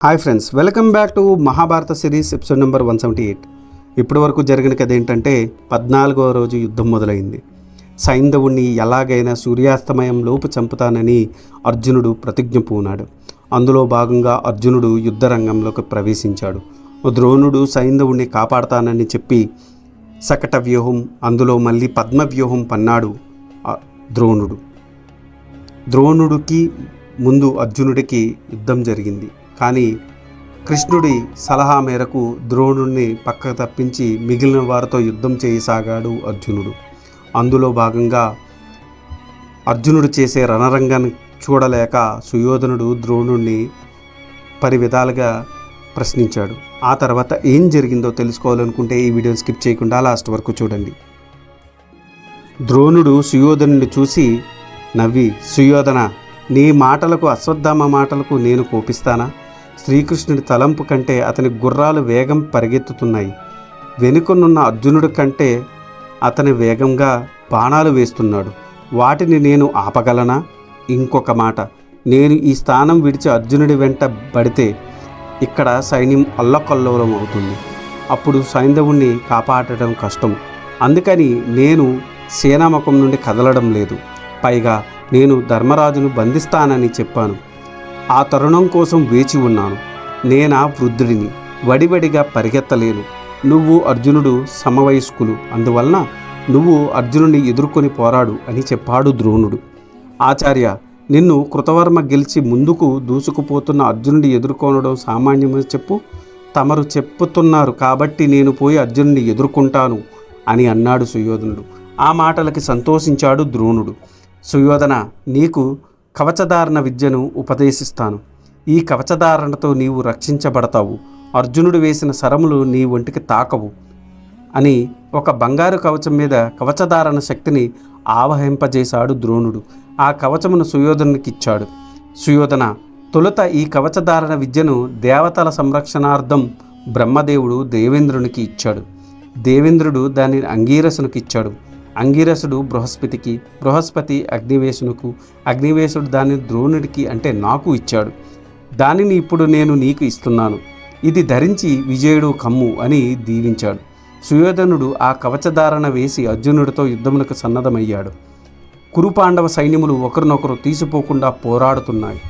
Hi friends, welcome back to Mahabharata series episode number 178. ఇప్పటి వరకు జరిగిన కథ ఏంటంటే 14వ రోజు యుద్ధం మొదలైంది. సైంధవుణ్ణి ఎలాగైనా సూర్యాస్తమయం లోపు చంపుతానని అర్జునుడు ప్రతిజ్ఞ పూనాడు. అందులో భాగంగా అర్జునుడు యుద్ధ రంగంలోకి ప్రవేశించాడు. ద్రోణుడు సైంధవుణ్ణి కాపాడతానని చెప్పి శకట వ్యూహం, అందులో మళ్ళీ పద్మ వ్యూహం పన్నాడు ద్రోణుడికి ముందు అర్జునుడికి యుద్ధం జరిగింది. కానీ కృష్ణుడి సలహా మేరకు ద్రోణుడిని పక్కకు తప్పించి మిగిలిన వారితో యుద్ధం చేయసాగాడు అర్జునుడు. అందులో భాగంగా అర్జునుడు చేసే రణరంగాన్ని చూడలేక సుయోధనుడు ద్రోణుడిని విధాలుగా ప్రశ్నించాడు. ఆ తర్వాత ఏం జరిగిందో తెలుసుకోవాలనుకుంటే ఈ వీడియోని స్కిప్ చేయకుండా లాస్ట్ వరకు చూడండి. ద్రోణుడు సుయోధనుడిని చూసి నవ్వి, సుయోధన, నీ మాటలకు అశ్వత్థామ మాటలకు నేను కోపిస్తానా? శ్రీకృష్ణుడి తలంపు కంటే అతని గుర్రాలు వేగం పరిగెత్తుతున్నాయి. వెనుకనున్న అర్జునుడి కంటే అతని వేగంగా బాణాలు వేస్తున్నాడు. వాటిని నేను ఆపగలనా? ఇంకొక మాట, నేను ఈ స్థానం విడిచి అర్జునుడి వెంట పడితే ఇక్కడ సైన్యం అల్లకల్లోలం అవుతుంది. అప్పుడు సైంధవుణ్ణి కాపాడటం కష్టం. అందుకని నేను సేనాముఖం నుండి కదలడం లేదు. పైగా నేను ధర్మరాజును బంధిస్తానని చెప్పాను. ఆ తరుణం కోసం వేచి ఉన్నాను. నేనా వృద్ధుడిని, వడివడిగా పరిగెత్తలేను. నువ్వు అర్జునుడు సమవయస్కులు, అందువలన నువ్వు అర్జునుడిని ఎదుర్కొని పోరాడు అని చెప్పాడు ద్రోణుడు. ఆచార్య, నిన్ను కృతవర్మ గెలిచి ముందుకు దూసుకుపోతున్న అర్జునుడిని ఎదుర్కొనడం సామాన్యమని చెప్పు. తమరు చెప్పుతున్నారు కాబట్టి నేను పోయి అర్జునుడిని ఎదుర్కొంటాను అని అన్నాడు సుయోధనుడు. ఆ మాటలకి సంతోషించాడు ద్రోణుడు. సుయోధన, నీకు కవచధారణ విద్యను ఉపదేశిస్తాను. ఈ కవచధారణతో నీవు రక్షించబడతావు. అర్జునుడు వేసిన శరములు నీ ఒంటికి తాకవు అని ఒక బంగారు కవచం మీద కవచధారణ శక్తిని ఆవహింపజేశాడు ద్రోణుడు. ఆ కవచమును సుయోధనునికి ఇచ్చాడు. సుయోధన, తొలుత ఈ కవచధారణ విద్యను దేవతల సంరక్షణార్థం బ్రహ్మదేవుడు దేవేంద్రునికి ఇచ్చాడు. దేవేంద్రుడు దానిని అంగీరసునికి ఇచ్చాడు. అంగీరసుడు బృహస్పతికి, బృహస్పతి అగ్నివేశునకు, అగ్నివేశుడు దానిని ద్రోణుడికి అంటే నాకు ఇచ్చాడు. దానిని ఇప్పుడు నేను నీకు ఇస్తున్నాను. ఇది ధరించి విజయుడు కమ్ము అని దీవించాడు. సుయోధనుడు ఆ కవచధారణ వేసి అర్జునుడితో యుద్ధమునకు సన్నద్ధమయ్యాడు. కురుపాండవ సైన్యములు ఒకరినొకరు తీసిపోకుండా పోరాడుతున్నాయి.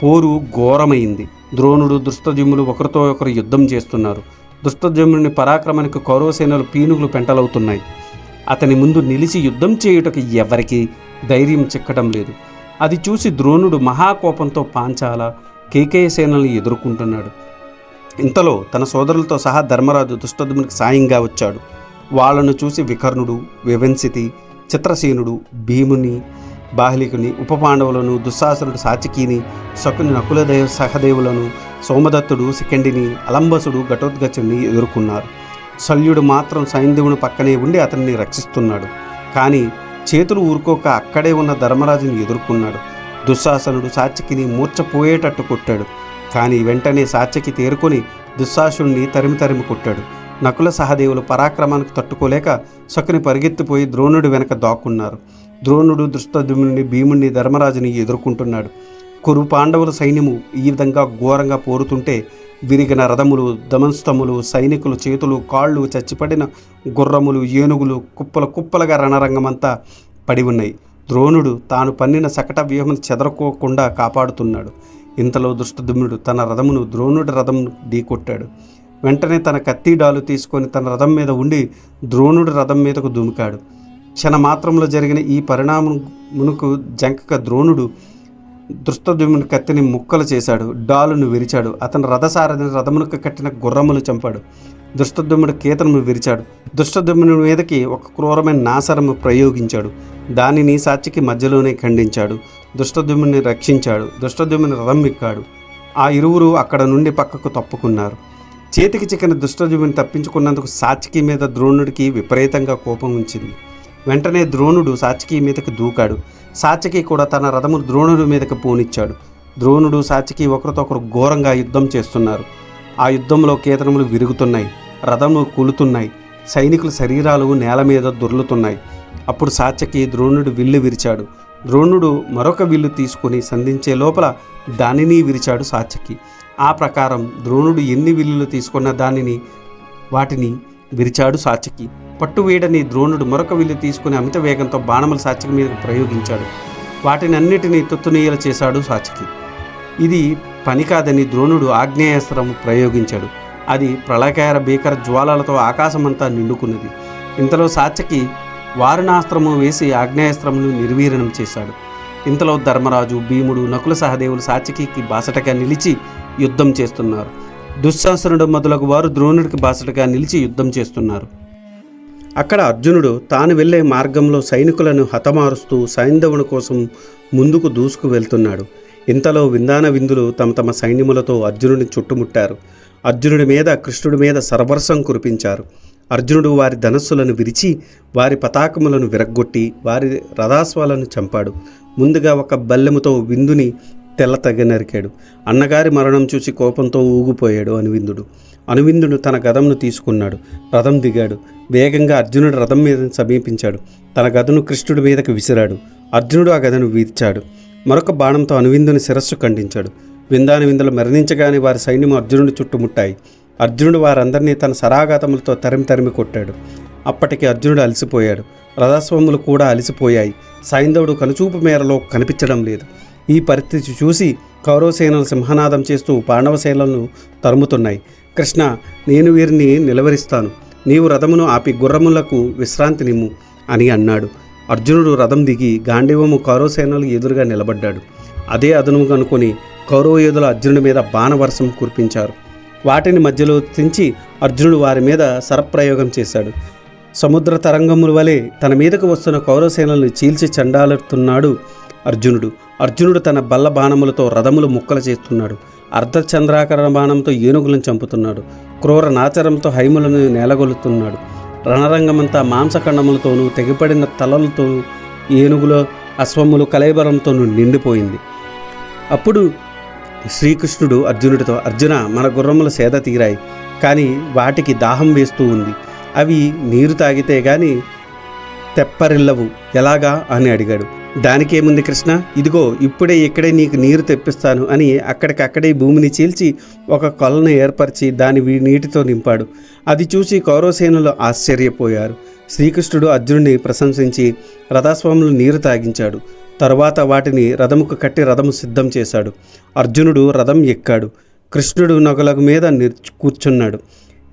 పోరు ఘోరమైంది. ద్రోణుడు, ధృష్టద్యుమ్నులు ఒకరితో ఒకరు యుద్ధం చేస్తున్నారు. ధృష్టద్యుమ్నుని పరాక్రమానికి కౌరవసేనలు పీనుగులు పెంటలవుతున్నాయి. అతని ముందు నిలిచి యుద్ధం చేయుటకు ఎవరికి ధైర్యం చిక్కడం లేదు. అది చూసి ద్రోణుడు మహాకోపంతో పాంచాల, కేకేయ సేనల్ని ఎదుర్కొంటున్నాడు. ఇంతలో తన సోదరులతో సహా ధర్మరాజు ధృష్టద్యుమ్నునికి సాయంగా వచ్చాడు. వాళ్ళను చూసి వికర్ణుడు, వివంశితి, చిత్రసేనుడు, భీముని, బాహ్లికుని, ఉపపాండవులను, దుశ్శాసనుడు సాచికీని, శకుని నకులదేవ సహదేవులను, సోమదత్తుడు శిఖండిని, అలంబసుడు ఘటోత్కచుని ఎదుర్కొన్నారు. శల్యుడు మాత్రం సైంధవుని పక్కనే ఉండి అతన్ని రక్షిస్తున్నాడు. కానీ చేతులు ఊరుకోక అక్కడే ఉన్న ధర్మరాజుని ఎదుర్కొన్నాడు. దుశ్శాసనుడు సాత్యకిని మూర్చపోయేటట్టు కొట్టాడు. కానీ వెంటనే సాత్యకి తేరుకొని దుశ్శాసుని తరిమి కొట్టాడు. నకుల సహదేవులు పరాక్రమానికి తట్టుకోలేక శకుని పరిగెత్తిపోయి ద్రోణుడి వెనక దాక్కున్నారు. ద్రోణుడు ధృష్టద్యుమ్నుని, భీముని, ధర్మరాజుని ఎదుర్కొంటున్నాడు. కురు పాండవుల సైన్యము ఈ విధంగా ఘోరంగా పోరుతుంటే విరిగిన రథములు, దమస్తములు, సైనికులు చేతులు కాళ్ళు, చచ్చిపడిన గుర్రములు, ఏనుగులు కుప్పలుగా రణరంగమంతా పడి ఉన్నాయి. ద్రోణుడు తాను పన్నిన శకట వ్యూహమును చెదరకోకుండా కాపాడుతున్నాడు. ఇంతలో ధృష్టద్యుమ్నుడు తన రథమును ద్రోణుడి రథమును ఢీకొట్టాడు. వెంటనే తన కత్తిడాలు తీసుకొని తన రథం మీద ఉండి ద్రోణుడి రథం మీదకు దుమికాడు. క్షణమాత్రంలో జరిగిన ఈ పరిణామమునకు జంకక ద్రోణుడు ధృష్టద్యుమ్నుని కత్తిని ముక్కలు చేశాడు. డాలును విరిచాడు. అతని రథసారథిని రథమునకు కట్టిన గుర్రములు చంపాడు. ధృష్టద్యుమ్నుడు కేతనము విరిచాడు. ధృష్టద్యుమ్నుని మీదకి ఒక క్రూరమైన నాశరము ప్రయోగించాడు. దానిని సాత్యకి మధ్యలోనే ఖండించాడు. ధృష్టద్యుమ్నుని రక్షించాడు. ధృష్టద్యుమ్నుని రథం ఎక్కాడు. ఆ ఇరువురు అక్కడ నుండి పక్కకు తప్పుకున్నారు. చేతికి చిక్కిన ధృష్టద్యుమ్నుని తప్పించుకున్నందుకు సాత్యకి మీద ద్రోణుడికి విపరీతంగా కోపం ఉంచింది. వెంటనే ద్రోణుడు సాత్యకి మీదకి దూకాడు. సాత్యకి కూడా తన రథము ద్రోణుడి మీదకి పోనిచ్చాడు. ద్రోణుడు, సాత్యకి ఒకరితో ఒకరు ఘోరంగా యుద్ధం చేస్తున్నారు. ఆ యుద్ధంలో కేతనములు విరుగుతున్నాయి, రథములు కూలుతున్నాయి, సైనికుల శరీరాలు నేల మీద దొర్లుతున్నాయి. అప్పుడు సాత్యకి ద్రోణుడు విల్లు విరిచాడు. ద్రోణుడు మరొక విల్లు తీసుకుని సంధించే లోపల దానిని విరిచాడు సాత్యకి. ఆ ప్రకారం ద్రోణుడు ఎన్ని విల్లులు తీసుకున్న వాటిని విరిచాడు సాత్యకి. పట్టువేడని ద్రోణుడు మరొక విల్లు తీసుకుని అమిత వేగంతో బాణములు సాత్యకి మీదకు ప్రయోగించాడు. వాటిని అన్నిటినీ తుత్తునీయలు చేశాడు సాత్యకి. ఇది పని కాదని ద్రోణుడు ఆగ్నేయాస్త్రము ప్రయోగించాడు. అది ప్రళయకార భీకర జ్వాలలతో ఆకాశమంతా నిండుకున్నది. ఇంతలో సాత్యకి వారుణాస్త్రము వేసి ఆగ్నేయాస్త్రమును నిర్వీర్ణం చేశాడు. ఇంతలో ధర్మరాజు, భీముడు, నకుల సహదేవులు సాత్యకి బాసటగా నిలిచి యుద్ధం చేస్తున్నారు. దుశ్శాసనుడు మొదలగు వారు ద్రోణుడికి బాసటగా నిలిచి యుద్ధం చేస్తున్నారు. అక్కడ అర్జునుడు తాను వెళ్లే మార్గంలో సైనికులను హతమారుస్తూ సైంధవుని కోసం ముందుకు దూసుకు వెళ్తున్నాడు. ఇంతలో విందాన విందులు తమ తమ సైన్యములతో అర్జునుడిని చుట్టుముట్టారు. అర్జునుడి మీద, కృష్ణుడి మీద సర్వర్షం కురిపించారు. అర్జునుడు వారి ధనస్సులను విరిచి వారి పతాకములను విరగ్గొట్టి వారి రథాస్వాలను చంపాడు. ముందుగా ఒక బల్లెముతో విందుని తెల్లతగ నరికాడు. అన్నగారి మరణం చూసి కోపంతో ఊగిపోయాడు అనువిందుడు తన గదమును తీసుకున్నాడు. రథం దిగాడు. వేగంగా అర్జునుడు రథం మీద సమీపించాడు. తన గదను కృష్ణుడి మీదకి విసిరాడు. అర్జునుడు ఆ గదను వీర్చాడు. మరొక బాణంతో అనువిందుని శిరస్సు ఖండించాడు. విందాను మరణించగానే వారి సైన్యము అర్జునుడి చుట్టుముట్టాయి. అర్జునుడు వారందరినీ తన సరాఘాతములతో తరిమి కొట్టాడు. అప్పటికి అర్జునుడు అలసిపోయాడు. రథస్వములు కూడా అలసిపోయాయి. సైంధవుడు కనుచూపు మేరలో కనిపించడం లేదు. ఈ పరిస్థితి చూసి కౌరవసేనలు సింహనాదం చేస్తూ పాండవసేనలను తరుముతున్నాయి. కృష్ణ, నేను వీరిని నిలవరిస్తాను. నీవు రథమును ఆపి గుర్రములకు విశ్రాంతి నిమ్ము అని అన్నాడు. అర్జునుడు రథం దిగి గాంధీవము కౌరవసేనలు ఎదురుగా నిలబడ్డాడు. అదే అదనుము కనుకొని కౌరవ యోధులు అర్జునుడి మీద బాణవర్షం కురిపించారు. వాటిని మధ్యలో తెంచి అర్జునుడు వారి మీద శరప్రయోగం చేశాడు. సముద్ర తరంగముల వలె తన మీదకు వస్తున్న కౌరవసేనలను చీల్చి చండాలుతున్నాడు అర్జునుడు తన బల్ల బాణములతో రథములు ముక్కలు చేస్తున్నాడు. అర్ధచంద్రాకరణ బాణంతో ఏనుగులను చంపుతున్నాడు. క్రూర నాచరంతో హైములను నేలగొలుతున్నాడు. రణరంగమంతా మాంసఖండములతోనూ తెగిపడిన తలలతోనూ ఏనుగుల అశ్వములు కలైబరంతోనూ నిండిపోయింది. అప్పుడు శ్రీకృష్ణుడు అర్జునుడితో, అర్జున, మన గుర్రముల సేద తీరాయి, కానీ వాటికి దాహం వేస్తూ ఉంది. అవి నీరు తాగితే గాని తెప్పరిల్లవు, ఎలాగా అని అడిగాడు. దానికేముంది కృష్ణ, ఇదిగో ఇప్పుడే ఇక్కడే నీకు నీరు తెప్పిస్తాను అని అక్కడికక్కడే భూమిని చీల్చి ఒక కొలను ఏర్పరిచి దాని నీటితో నింపాడు. అది చూసి కౌరవసేనులు ఆశ్చర్యపోయారు. శ్రీకృష్ణుడు అర్జునుడిని ప్రశంసించి రథాస్వాములు నీరు తాగించాడు. తరువాత వాటిని రథముకు కట్టి రథము సిద్ధం చేశాడు. అర్జునుడు రథం ఎక్కాడు. కృష్ణుడు నగలకు మీద కూర్చున్నాడు.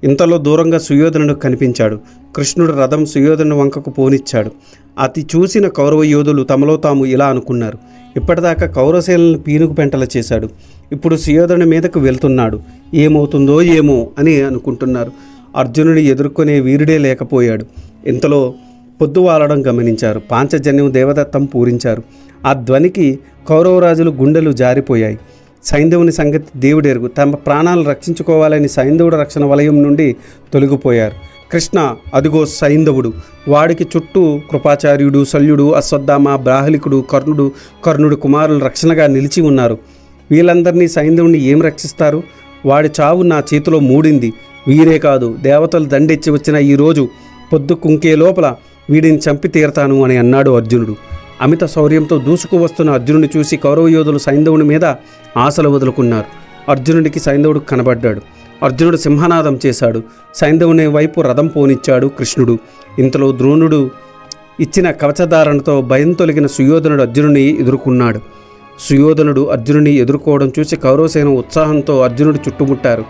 ఇంతలో దూరంగా సుయోధనుడు కనిపించాడు. కృష్ణుడు రథం సుయోధనుడు వంకకు పోనిచ్చాడు. అది చూసిన కౌరవ యోధులు తమలో తాము ఇలా అనుకున్నారు, ఇప్పటిదాకా కౌరవసేనలను పీనుగు పెంటల చేశాడు, ఇప్పుడు సుయోధనుడి మీదకు వెళ్తున్నాడు, ఏమవుతుందో ఏమో అని అనుకుంటున్నారు. అర్జునుడిని ఎదుర్కొనే వీరుడే లేకపోయాడు. ఇంతలో పొద్దువాలడం గమనించారు. పాంచజన్యం దేవదత్తం పూరించారు. ఆ ధ్వనికి కౌరవరాజులు గుండెలు జారిపోయాయి. సైంధవుని సంగతి దేవుడెరుగు. తమ ప్రాణాలు రక్షించుకోవాలని సైంధవుడు రక్షణ వలయం నుండి తొలగిపోయారు. కృష్ణ, అదిగో సైంధవుడు, వాడికి చుట్టూ కృపాచార్యుడు, శల్యుడు, అశ్వత్థామ, బ్రాహ్లికుడు, కర్ణుడు కుమారులు రక్షణగా నిలిచి ఉన్నారు. వీళ్ళందరినీ సైంధవుని ఏం రక్షిస్తారు? వాడి చావు నా చేతిలో మూడింది. వీరే కాదు, దేవతలు దండెచ్చి వచ్చిన ఈరోజు పొద్దు కుంకే లోపల వీడిని చంపి తీరతాను అని అన్నాడు అర్జునుడు. అమిత శౌర్యంతో దూసుకు వస్తున్న అర్జునుడిని చూసి కౌరవ యోధులు సైంధవుని మీద ఆశలు వదులుకున్నారు. అర్జునుడికి సైంధవుడు కనబడ్డాడు. అర్జునుడు సింహనాదం చేశాడు. సైంధవుని వైపు రథం పోనిచ్చాడు కృష్ణుడు. ఇంతలో ద్రోణుడు ఇచ్చిన కవచధారణతో భయం తొలగిన సుయోధనుడు అర్జునుడిని ఎదుర్కొన్నాడు. సుయోధనుడు అర్జునుడిని ఎదుర్కోవడం చూసి కౌరవసేన ఉత్సాహంతో అర్జునుడు చుట్టుముట్టారు.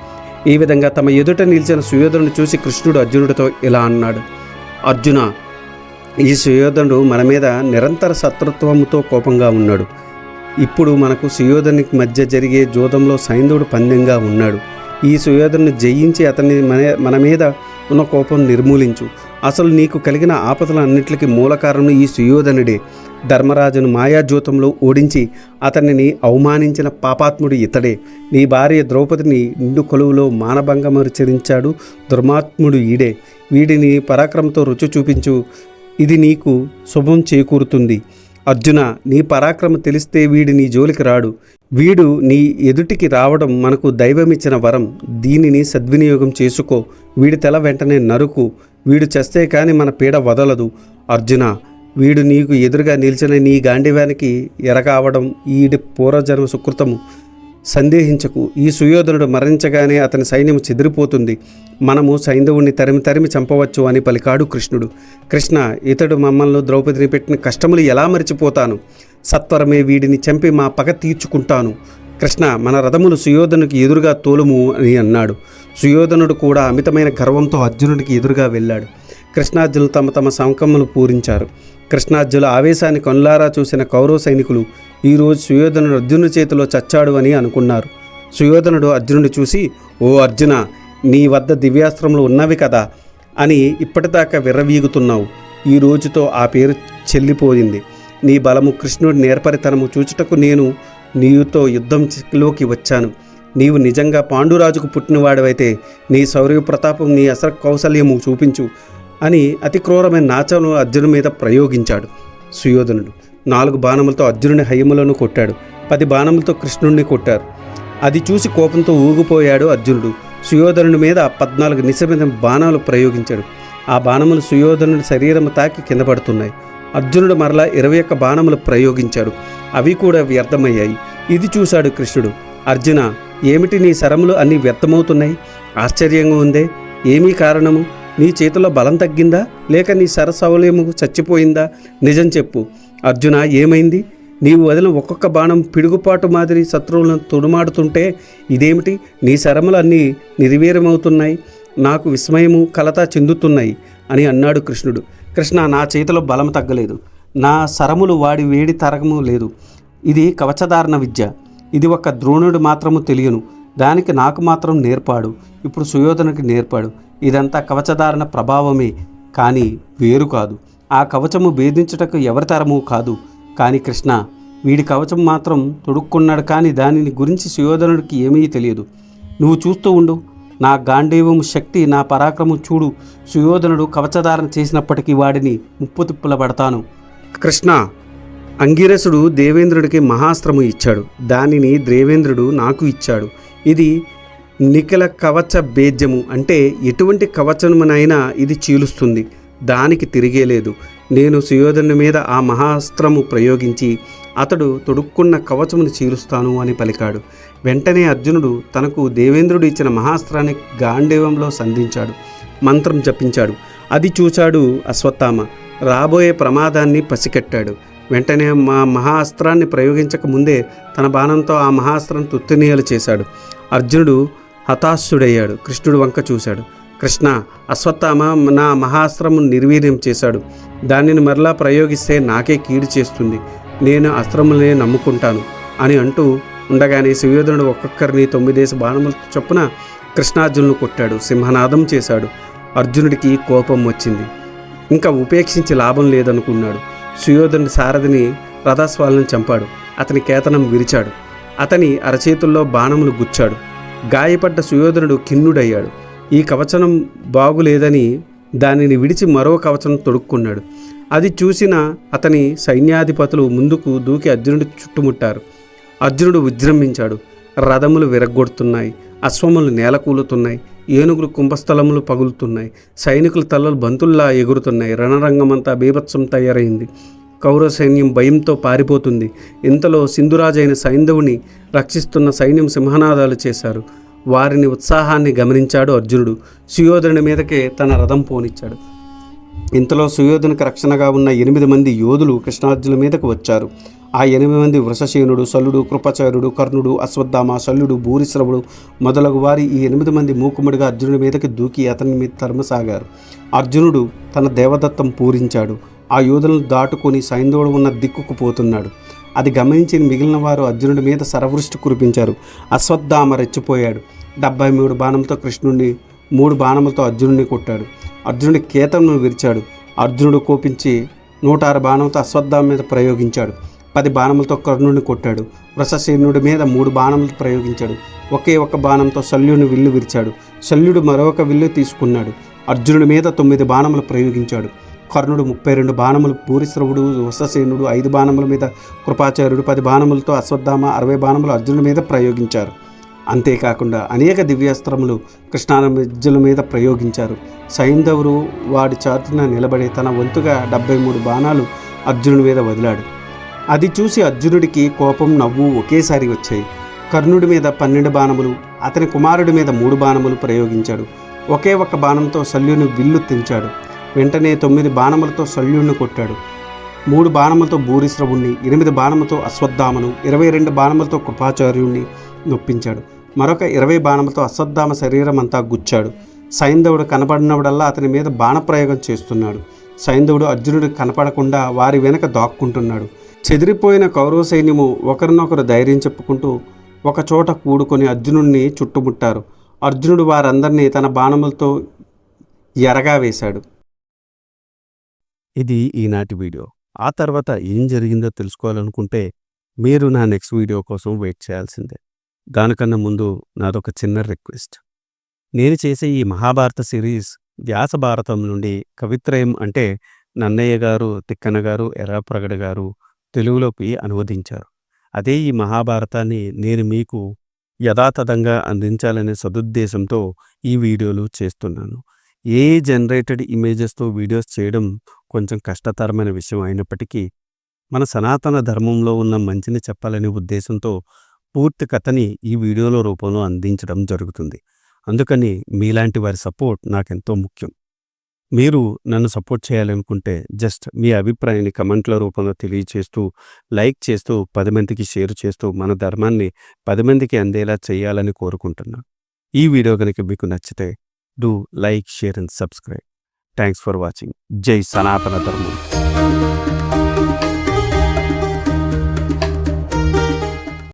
ఈ విధంగా తమ ఎదుట నిలిచిన సుయోధనుడు చూసి కృష్ణుడు అర్జునుడితో ఇలా అన్నాడు, అర్జున, ఈ సుయోధనుడు మన మీద నిరంతర శత్రుత్వంతో కోపంగా ఉన్నాడు. ఇప్పుడు మనకు సుయోధనునికి మధ్య జరిగే జూదంలో సైంధవుడు పందెంగా ఉన్నాడు. ఈ సుయోధను జయించి అతన్ని మన మీద ఉన్న కోపం నిర్మూలించు. అసలు నీకు కలిగిన ఆపదలన్నింటికి మూల కారణం ఈ సుయోధనుడే. ధర్మరాజును మాయాజ్యోతంలో ఓడించి అతనిని అవమానించిన పాపాత్ముడు ఇతడే. నీ భార్య ద్రౌపదిని నిండు కొలువులో మానభంగమర్చరించాడు దుర్మాత్ముడు ఈడే. వీడిని పరాక్రమంతో రుచి చూపించు, ఇది నీకు శుభం చేకూరుతుంది. అర్జున, నీ పరాక్రమం తెలిస్తే వీడు నీ జోలికి రాడు. వీడు నీ ఎదుటికి రావడం మనకు దైవమిచ్చిన వరం. దీనిని సద్వినియోగం చేసుకో. వీడి తల వెంటనే నరుకు. వీడు చేస్తే కానీ మన పీడ వదలదు. అర్జున, వీడు నీకు ఎదురుగా నిలిచిన నీ గాంధీవానికి ఎరగావడం ఈడి పూర్వజన్మ సుకృతము. సందేహించకు. ఈ సుయోధనుడు మరణించగానే అతని సైన్యం చెదిరిపోతుంది. మనము సైంధవుణ్ణి తరిమి తరిమి చంపవచ్చు అని పలికాడు కృష్ణుడు. కృష్ణ, ఇతడు మమ్మల్ని ద్రౌపదిని పెట్టిన కష్టములు ఎలా మరిచిపోతాను? సత్వరమే వీడిని చంపి మా పగ తీర్చుకుంటాను. కృష్ణ, మన రథములు సుయోధనుడికి ఎదురుగా తోలుము అని అన్నాడు. సుయోధనుడు కూడా అమితమైన గర్వంతో అర్జునుడికి ఎదురుగా వెళ్ళాడు. కృష్ణార్జునులు తమ తమ శంఖములు పూరించారు. కృష్ణార్జునుల ఆవేశాన్ని కనులారా చూసిన కౌరవ సైనికులు ఈరోజు సుయోధనుడు అర్జునుడి చేతిలో చచ్చాడు అని అనుకున్నారు. సుయోధనుడు అర్జునుడి చూసి, ఓ అర్జున, నీ వద్ద దివ్యాస్త్రములు ఉన్నవి కదా అని ఇప్పటిదాకా విర్రవీగుతున్నావు. ఈ రోజుతో ఆ పేరు చెల్లిపోయింది. నీ బలము, కృష్ణుడి నేర్పరితనము చూచుటకు నేను నీతో యుద్ధంలోకి వచ్చాను. నీవు నిజంగా పాండురాజుకు పుట్టినవాడవైతే నీ శౌర్య ప్రతాపం, నీ అసలు కౌశల్యము చూపించు అని అతి క్రూరమైన నాచను అర్జునుడి మీద ప్రయోగించాడు. సుయోధనుడు 4 బాణములతో అర్జునుని హయములను కొట్టాడు. 10 బాణములతో కృష్ణుడిని కొట్టారు. అది చూసి కోపంతో ఊగిపోయాడు అర్జునుడు. సుయోధనుడి మీద 14 నిశమైన బాణాలు ప్రయోగించాడు. ఆ బాణములు సుయోధనుడి శరీరం తాకి కింద పడుతున్నాయి. అర్జునుడు మరలా 21 బాణములు ప్రయోగించాడు. అవి కూడా వ్యర్థమయ్యాయి. ఇది చూశాడు కృష్ణుడు. అర్జున, ఏమిటి నీ శరములు అన్నీ వ్యర్థమవుతున్నాయి? ఆశ్చర్యంగా ఉందే. ఏమీ కారణము? నీ చేతిలో బలం తగ్గిందా, లేక నీ సరసౌల్యము చచ్చిపోయిందా? నిజం చెప్పు అర్జున, ఏమైంది? నీవు వదిలిన ఒక్కొక్క బాణం పిడుగుపాటు మాదిరి శత్రువులను తుడుమాడుతుంటే ఇదేమిటి? నీ శరములు అన్నీ నిర్వీర్యమవుతున్నాయి. నాకు విస్మయము, కలత చెందుతున్నాయి అని అన్నాడు కృష్ణుడు. కృష్ణ, నా చేతిలో బలం తగ్గలేదు. నా శరములు వాడి వేడి తరగము లేదు. ఇది కవచధారణ విద్య. ఇది ఒక ద్రోణుడు మాత్రము తెలియను. దానికి నాకు మాత్రం నేర్పాడు. ఇప్పుడు సుయోధనుడికి నేర్పాడు. ఇదంతా కవచధారణ ప్రభావమే, కానీ వేరు కాదు. ఆ కవచము భేదించుటకు ఎవరి తరము కాదు. కానీ కృష్ణ, వీడి కవచం మాత్రం తొడుక్కున్నాడు, కానీ దానిని గురించి సుయోధనుడికి ఏమీ తెలియదు. నువ్వు చూస్తూ ఉండు. నా గాంధీవము శక్తి, నా పరాక్రమం చూడు. సుయోధనుడు కవచధారణ చేసినప్పటికీ వాడిని ముప్పు తిప్పుల పడతాను. కృష్ణ, అంగిరసుడు దేవేంద్రుడికి మహాస్త్రము ఇచ్చాడు. దానిని దేవేంద్రుడు నాకు ఇచ్చాడు. ఇది నిఖిల కవచ భేద్యము, అంటే ఎటువంటి కవచమునైనా ఇది చీలుస్తుంది. దానికి తిరిగేలేదు. నేను సుయోధనుని మీద ఆ మహాస్త్రము ప్రయోగించి అతడు తొడుక్కున్న కవచమును చీలుస్తాను అని పలికాడు. వెంటనే అర్జునుడు తనకు దేవేంద్రుడు ఇచ్చిన మహాస్త్రాన్ని గాంధీవంలో సంధించాడు. మంత్రం జపించాడు. అది చూచాడు అశ్వత్థామ. రాబోయే ప్రమాదాన్ని పసికట్టాడు. వెంటనే మహాస్త్రాన్ని ప్రయోగించక ముందే తన బాణంతో ఆ మహాస్త్రం తుత్తినీయలు చేశాడు. అర్జునుడు హతాశుడయ్యాడు. కృష్ణుడు వంక చూశాడు. కృష్ణ, అశ్వత్థామ నా మహాస్త్రము నిర్వీర్యం చేశాడు. దానిని మరలా ప్రయోగిస్తే నాకే కీడు చేస్తుంది. నేను అస్త్రములనే నమ్ముకుంటాను అని అంటూ ఉండగానే సుయోధనుడు ఒక్కొక్కరిని 9 బాణముల చొప్పున కృష్ణార్జునులను కొట్టాడు. సింహనాదం చేశాడు. అర్జునుడికి కోపం వచ్చింది. ఇంకా ఉపేక్షించి లాభం లేదనుకున్నాడు. సుయోధనుడి సారథిని రథస్వాలను చంపాడు. అతని కేతనం విరిచాడు. అతని అరచేతుల్లో బాణములు గుచ్చాడు. గాయపడ్డ సుయోధనుడు ఖిన్నుడయ్యాడు. ఈ కవచనం బాగులేదని దానిని విడిచి మరో కవచనం తొడుక్కున్నాడు. అది చూసిన అతని సైన్యాధిపతులు ముందుకు దూకి అర్జునుడి చుట్టుముట్టారు. అర్జునుడు విజృంభించాడు. రథములు విరగ్గొడుతున్నాయి. అశ్వములు నేలకూలుతున్నాయి. ఏనుగులు కుంభస్థలములు పగులుతున్నాయి. సైనికుల తలలు బంతుల్లా ఎగురుతున్నాయి. రణరంగమంతా బీభత్సం తయారైంది. కౌరవ సైన్యం భయంతో పారిపోతుంది. ఇంతలో సింధురాజైన సైంధవుని రక్షిస్తున్న సైన్యం సింహనాదాలు చేశారు. వారిని ఉత్సాహాన్ని గమనించాడు అర్జునుడు. సుయోధనుడి మీదకే తన రథం పోనిచ్చాడు. ఇంతలో సుయోధనునికి రక్షణగా ఉన్న 8 మంది యోధులు కృష్ణార్జునుల మీదకు వచ్చారు. ఆ 8 మంది వృషసేనుడు, శల్యుడు, కృపాచార్యుడు, కర్ణుడు, అశ్వత్థామ, శల్యుడు, భూరిశ్రవుడు మొదలగు వారి ఈ 8 మంది మూకుముడిగా అర్జునుడి మీదకి దూకి అతని మీద తరమసాగారు. అర్జునుడు తన దేవదత్తం పూరించాడు. ఆ యోధులను దాటుకొని సైంధవుడు ఉన్న దిక్కుకు పోతున్నాడు. అది గమనించిన మిగిలిన వారు అర్జునుడి మీద శరవృష్టి కురిపించారు. అశ్వత్థామ రెచ్చిపోయాడు. 73 బాణంతో కృష్ణుడిని, 3 బాణములతో అర్జునుడిని కొట్టాడు. అర్జునుడి కేతను విరిచాడు. అర్జునుడు కోపించి 106 బాణంతో అశ్వత్థామ మీద ప్రయోగించాడు. 10 బాణములతో కర్ణుడిని కొట్టాడు. వృషసేనుడి మీద 3 బాణములు ప్రయోగించాడు. ఒకే ఒక బాణంతో శల్యుని విల్లు విరిచాడు. శల్యుడు మరొక విల్లు తీసుకున్నాడు. అర్జునుడి మీద 9 బాణములు ప్రయోగించాడు. కర్ణుడు 32 బాణములు, భూరిశ్రవుడు, వృషసేనుడు 5 బాణముల మీద, కృపాచార్యుడు 10 బాణములతో, అశ్వత్థామ 60 బాణములు అర్జునుడి మీద ప్రయోగించారు. అంతేకాకుండా అనేక దివ్యాస్త్రములు కృష్ణార్జునుల మీద ప్రయోగించారు. సైంధవుడు వాడి చాటున నిలబడి తన వంతుగా 73 బాణాలు అర్జునుడి మీద వదిలాడు. అది చూసి అర్జునుడికి కోపం, నవ్వు ఒకేసారి వచ్చాయి. కర్ణుడి మీద 12 బాణములు, అతని కుమారుడి మీద 3 బాణములు ప్రయోగించాడు. ఒకే ఒక్క బాణంతో శల్యుని విల్లు తెంచాడు. వెంటనే 9 బాణములతో శల్యుణ్ణి కొట్టాడు. 3 బాణములతో భూరిశ్రవుణ్ణి, 8 బాణములతో అశ్వత్థామను, 22 బాణములతో కృపాచార్యుణ్ణి నొప్పించాడు. మరొక 20 బాణములతో అశ్వత్థామ శరీరం అంతా గుచ్చాడు. సైంధవుడు కనపడినప్పుడల్లా అతని మీద బాణప్రయోగం చేస్తున్నాడు. సైంధవుడు అర్జునుడు కనపడకుండా వారి వెనక దాక్కుంటున్నాడు. చెదిరిపోయిన కౌరవ సైన్యము ఒకరినొకరు ధైర్యం చెప్పుకుంటూ ఒకచోట కూడుకొని అర్జునుడిని చుట్టుముట్టారు. అర్జునుడు వారందరినీ తన బాణములతో ఎరగా వేశాడు. ఇది ఈనాటి వీడియో. ఆ తర్వాత ఏం జరిగిందో తెలుసుకోవాలనుకుంటే మీరు నా నెక్స్ట్ వీడియో కోసం వెయిట్ చేయాల్సిందే. దానికన్నా ముందు నాదొక చిన్న రిక్వెస్ట్. నేను చేసే ఈ మహాభారత సిరీస్ వ్యాస భారతం నుండి కవిత్రయం అంటే నన్నయ్య గారు, తిక్కన గారు, ఎర్రాప్రగడ గారు తెలుగులోకి అనువదించారు. అదే ఈ మహాభారతాన్ని నేను మీకు యథాతథంగా అందించాలనే సదుద్దేశంతో ఈ వీడియోలు చేస్తున్నాను. ఏ జనరేటెడ్ ఇమేజెస్తో వీడియోస్ చేయడం కొంచెం కష్టతరమైన విషయం అయినప్పటికీ మన సనాతన ధర్మంలో ఉన్న మంచిని చెప్పాలనే ఉద్దేశంతో పూర్తి కథని ఈ వీడియోల రూపంలో అందించడం జరుగుతుంది. అందుకని మీలాంటి వారి సపోర్ట్ నాకెంతో ముఖ్యం. మీరు నన్ను సపోర్ట్ చేయాలనుకుంటే జస్ట్ మీ అభిప్రాయాన్ని కమెంట్ల రూపంలో తెలియచేస్తూ, లైక్ చేస్తూ, 10 మందికి షేర్ చేస్తూ మన ధర్మాన్ని 10 మందికి అందేలా చేయాలని కోరుకుంటున్నాను. ఈ వీడియో కనుక మీకు నచ్చితే do like, share and subscribe. Thanks for watching. జై సనాతన ధర్మం.